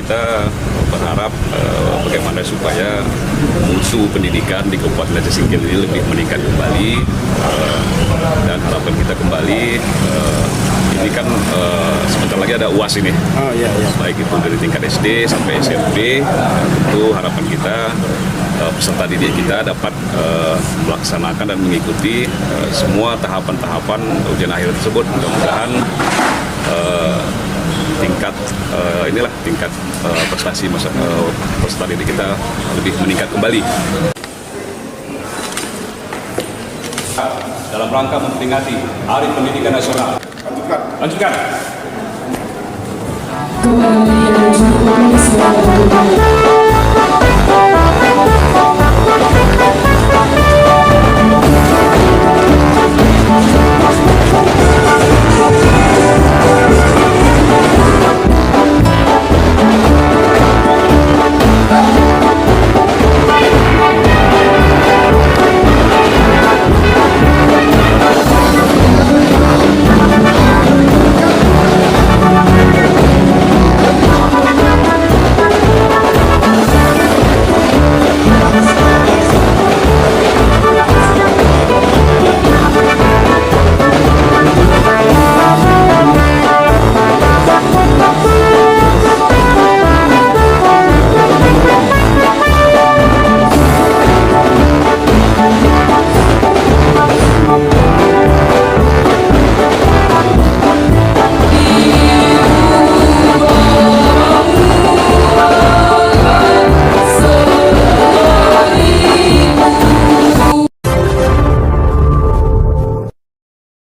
kita berharap bagaimana supaya mutu pendidikan di Kabupaten Laceh Singkil ini lebih meningkat kembali, dan harapan kita kembali ini kan sebentar lagi ada UAS ini, baik itu dari tingkat SD sampai SMP. Tentu harapan kita peserta didik kita dapat melaksanakan dan mengikuti semua tahapan-tahapan ujian akhir tersebut. Mudah-mudahan tingkat prestasi peserta didik kita lebih meningkat kembali. Dalam rangka memperingati Hari Pendidikan Nasional. Lanjutkan.